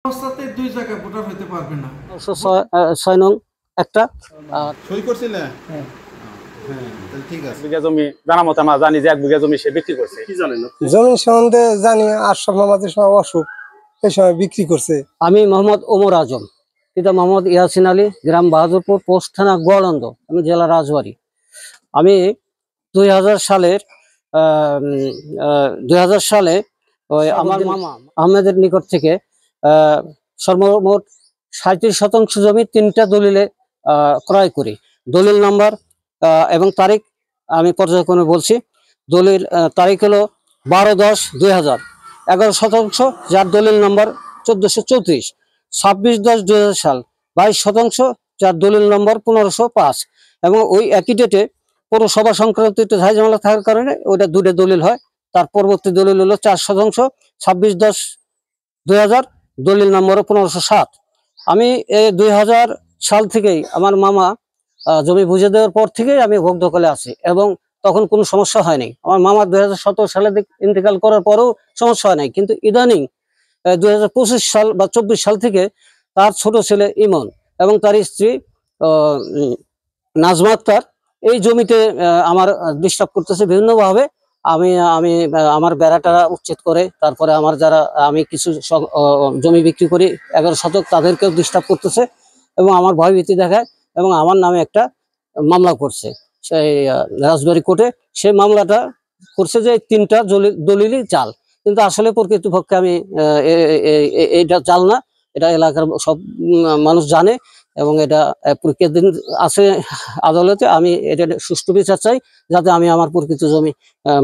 অবস্থাতে দুই জায়গায় ভোটার হইতে পারবে না। 6 নং একটা সই করছিলে? হ্যাঁ, তাহলে ঠিক আছে। বিঘা জমি জানা মতো আমরা জানি যে 1 বিঘা জমি সে বিক্রি করছে। কি জানেন? জমি সম্বন্ধে জানি আশরাফ মামাদের সময় অসুখ এই সময় বিক্রি করছে। আমি মোহাম্মদ ওমর আজম, পিতা মোহাম্মদ ইয়াসিন আলী, গ্রাম বাহাদুরপুর, পোস্ট থানা গোয়ালন্দ, আমি জেলা রাজবাড়ী। আমি 2000 সালের 2000 সালে ওই আমার মামা আহমেদের নিকট থেকে সর্বমোট 37% জমি 3টা দলিলে ক্রয় করি। দলিল নাম্বার এবং তারিখ আমি পর্যায়ক্রমে বলছি। দলিল তারিখ হলো 12/10/2000, 11%, যার দলিল নাম্বার 1434, 26/10/2000 সাল 22%, যার দলিল নম্বর 1505, এবং ওই একই ডেটে পৌরসভা সংক্রান্ত একটু ঝামেলা থাকার কারণে ওইটা দুটো দলিল হয়। তার পরবর্তী দলিল হলো 4%, 26/10/2000, দলিল নম্বর 1507। আমি এই 2000 সাল থেকেই আমার মামা জমি বুঝে দেওয়ার পর থেকেই আমি ভোগ দখলে আছি, এবং তখন কোনো সমস্যা হয়নি। আমার মামা 2017 সালে ইন্তেকাল করার পরেও সমস্যা হয় নাই, কিন্তু ইদানিং 2025 সাল বা 24 সাল থেকে তার ছোট ছেলে ইমন এবং তার স্ত্রী নাজমা আক্তার এই জমিতে আমার ডিস্টার্ব করতেছে বিভিন্নভাবে। আমি আমি আমার বেড়াটা উচ্ছেদ করে, তারপরে আমার যারা আমি কিছু জমি বিক্রি করি 11 শতক, তাদেরকেও ডিস্টার্ব করতেছে এবং আমার ভয়ভীতি দেখায়, এবং আমার নামে একটা মামলা করছে সেই রাজবাড়ী কোর্টে। সেই মামলাটা করছে যে 3টা দলিলই জাল, কিন্তু আসলে প্রকৃতপক্ষে আমি এইটা জাল না, এটা এলাকার সব মানুষ জানে, এবং এটা প্রকৃতির আছে আদালতে। আমি এটা সুষ্ঠু বিচার চাই, যাতে আমি আমার প্রকৃত জমি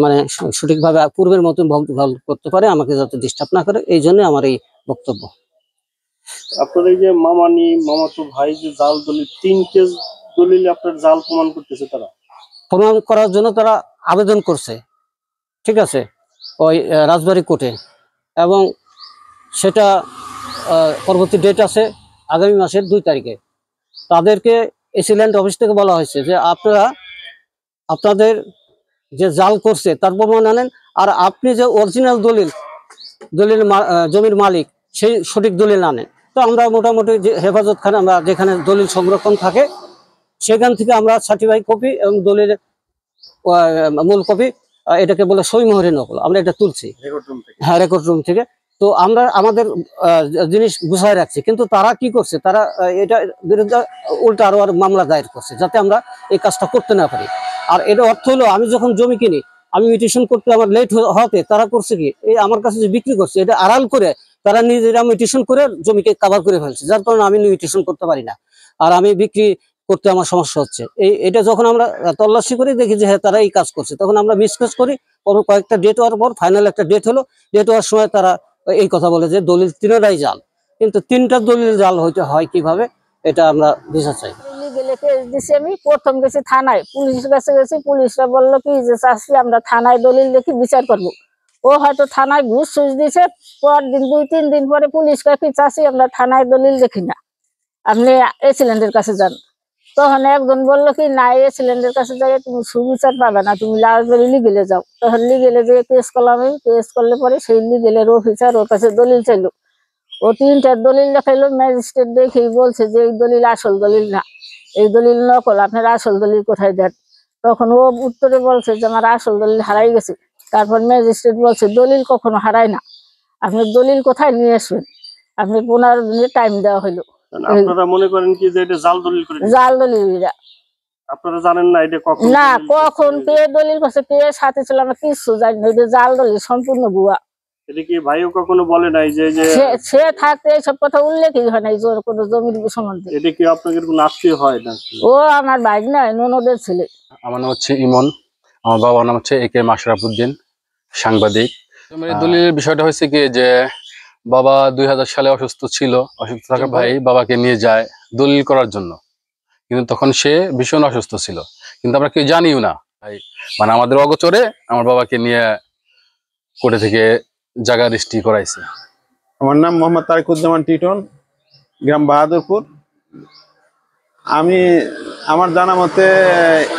মানে সঠিকভাবে পূর্বের মতো ভোগ করতে পারে, আমাকে যাতে ডিস্টার্ব না করে, এই জন্য আমার এই বক্তব্য। আপনার এই যে মামাতো ভাই যে জাল দলিল 3টে দলিলে আপনার জাল প্রমাণ করতেছে, তারা প্রমাণ করার জন্য তারা আবেদন করছে, ঠিক আছে, ওই রাজবাড়ী কোর্টে, এবং সেটা পরবর্তী ডেট আছে আগামী মাসের 2 তারিখে। তাদেরকে এসিল্যান্ড অফিস থেকে বলা হয়েছে যে আপনারা আপনাদের যে জাল করছে তার প্রমাণ আনেন, আর আপনি যে অরিজিনাল দলিল জমির মালিক সেই সঠিক দলিল আনেন। তো আমরা মোটামুটি যে হেফাজতখানা আমরা যেখানে দলিল সংরক্ষণ থাকে সেখান থেকে আমরা সার্টিফাইড কপি এবং দলিলের মূল কপি, এটাকে বলে সইমোহরের নকল, আমরা এটা তুলছি হ্যাঁ রেকর্ড রুম থেকে। তো আমরা আমাদের জিনিস গুছায় রাখছি, কিন্তু তারা কি করছে, তারা এটা বিরুদ্ধে উল্টা আরো মামলা দায়ের করছে, যাতে আমরা এই কাজটা করতে না পারি। আর এর অর্থ হলো আমি যখন জমি কিনি, আমি মিউটেশন করতে আমার লেট হতে তারা করছে কি, এই আমার কাছে যে বিক্রি করছে এটা আড়াল করে তারা নিজেরা মিউটেশন করে জমিকে কাভার করে ফেলছে, যার কারণে আমি মিউটেশন করতে পারি না, আর আমি বিক্রি করতে আমার সমস্যা হচ্ছে। এটা যখন আমরা তল্লাশি করে দেখি যে হ্যাঁ তারা এই কাজ করছে, তখন আমরা মিসকেস করি। কয়েকটা ডেট হওয়ার পর ফাইনাল একটা ডেট হলো, ডেট হওয়ার সময় তারা এই কথা বলে যে দলিল 3টাই জাল, কিন্তু 3টা দলিল জাল হইতে হয় কিভাবে, এটা আমরা বিচার চাই। আমি প্রথম গেছি থানায়, পুলিশের কাছে গেছি, পুলিশরা বললো কি যে চাচ্ছি আমরা থানায় দলিল দেখি বিচার করবো। ও হয়তো থানায় ঘুষ সুস দিছে, পর দিন 2-3 দিন পরে পুলিশ কি চাচ্ছি আমরা থানায় দলিল দেখি না, আপনি এসিল্যান্ডের কাছে যান। তখন একজন বললো কি না, এসিল্যান্ডের কাছে যাই তুমি সুবিচার পাবে না, তুমি রাজবাড়ী লিগেলে যাও। তখন লিগেলে যে কেস করলাম, আমি কেস করলে পরে সেই লিগেলের অফিসার ওর কাছে দলিল চাইলো, ও 3টা দলিল দেখাইলো। ম্যাজিস্ট্রেট দেখেই বলছে যে এই দলিল আসল দলিল না, এই দলিল নকল, আপনার আসল দলিল কোথায় দেন? তখন ও উত্তরে বলছে যে আমার আসল দলিল হারাই গেছে। তারপর ম্যাজিস্ট্রেট বলছে দলিল কখনো হারায় না, আপনি দলিল কোথায় নিয়ে আসবেন? আপনি 15 দিনের টাইম দেওয়া হইলো। আপনারা মনে করেন কি যে এটা জাল দলিল করে? জাল দলিল, আপনারা জানেন না এটা কখন না কখন কে দলিল করছে, কে সাথে ছিল আমরা কিছু জানি না, এটা জাল দলিল, সম্পূর্ণ ভুয়া। এটা কি ভাইও কখনো বলে নাই যে সে থাকতে এইসব কথা উল্লেখই হয় নাই জোর কোনো জমির সম্বন্ধে? এটা কি আপনাদের কোনো আত্মীয় হয় না? ও আমার ভাই নয়, ননদের ছেলে। আমার নাম হচ্ছে ইমন, আমার বাবার নাম হচ্ছে একে মাশরাফ উদ্দিন, সাংবাদিক। দলিলের বিষয়টা হয়েছে কি যে বাবা 2000 সালে অসুস্থ ছিল, অসুস্থ থাকা ভাই বাবাকে নিয়ে যায় দলিল করার জন্য, কিন্তু তখন সে ভীষণ অসুস্থ ছিল, কিন্তু আমরা কেউ জানিও না ভাই, মানে আমাদের অগোচরে আমার বাবাকে নিয়ে কোর্টে থেকে জায়গা রেজিস্ট্রি করাইছে। আমার নাম মোহাম্মদ তারিকুজ্জামান টিটন, গ্রাম বাহাদুরপুর। আমার জানা মতে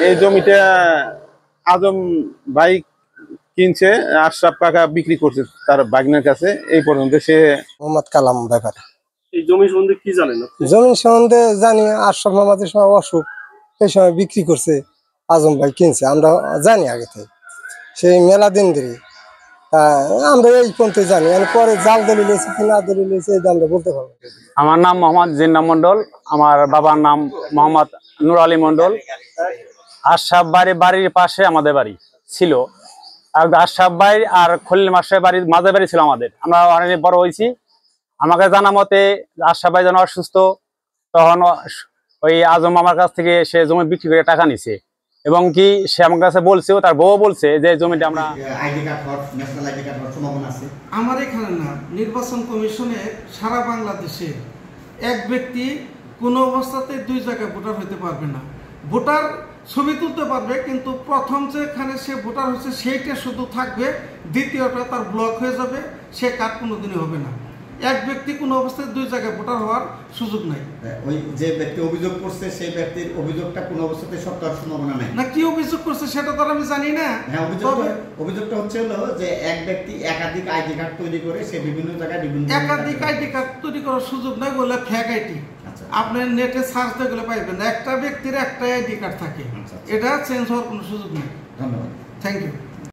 এই জমিটা আজম ভাই কিনছে, আশরাফ কাকা বিক্রি করছে তার ভাগ্নের কাছে। এই পর্যন্ত সে মোহাম্মদ কালাম ব্যাপারে এই জমি সম্বন্ধে কি জানেন আপনি? জমি সম্বন্ধে জানি আশরাফ মামাদের সময় অসুখ, এই সময় বিক্রি করছে, আজম ভাই কিনছে, আমরা জানি আগে থেকে সেই মেলা দিন ধরে। আমরা এই পর্যন্ত জানি, পরে জাল দলিল হয়েছে কি না দলিল হয়েছে এই আমরা বলতে পারবো। আমার নাম মোহাম্মদ জিন্না মন্ডল, আমার বাবার নাম মোহাম্মদ নুর আলী মন্ডল। আশরাফ বাড়ির পাশে আমাদের বাড়ি ছিল। আর আশরাফ ভাই আর খলিল মাস্টারের বাড়ির মাঝে বাড়ি ছিল আমাদের। আমরা অনেক বড় হয়েছি। আমাকে জানা মতে আশরাফ ভাই যখন অসুস্থ, তখন ওই আজম মামার কাছ থেকে সে জমি বিক্রি করে টাকা নিছে, এবং কি সে আমার কাছে বলছে, তার বউ বলছে যে জমিটা আমরা আমার এখানে না, নির্বাচন কমিশনে সারা বাংলাদেশে এক ব্যক্তি কোনো অবস্থাতে 2 জায়গায় ভোটার হতে পারবে না। ভোটার ছবি তুলতে পারবে, কিন্তু প্রথম যেখানে সে ভোটার হচ্ছে সেইটা শুধু থাকবে, দ্বিতীয়টা তার ব্লক হয়ে যাবে, সে কার্ড কোনোদিনই হবে না। এক ব্যক্তি কোনো অবস্থায় 2 জায়গায় ভোটার হওয়ার সুযোগ নাই। ওই যে ব্যক্তি অভিযোগ করছে সেই ব্যক্তির অভিযোগটা কোনো অবস্থাতে সত্য হওয়ার সম্ভাবনা নাই। না, কি অভিযোগ করছে সেটা তো আমি জানি না। হ্যাঁ, অভিযোগটা হচ্ছে হলো যে এক ব্যক্তি একাধিক আইডি কার্ড তৈরি করে সে বিভিন্ন জায়গায় বিভিন্ন একাধিক আইডি কার্ড তৈরি করার সুযোগ নাই, বলে ফেক আইডি। আপনি নেটে সার্চ দিয়ে গেলে পাইবেন, একটা ব্যক্তির একটা আইডি কার্ড থাকে, এটা চেঞ্জ হওয়ার কোনো সুযোগ নেই। ধন্যবাদ, থ্যাংক ইউ।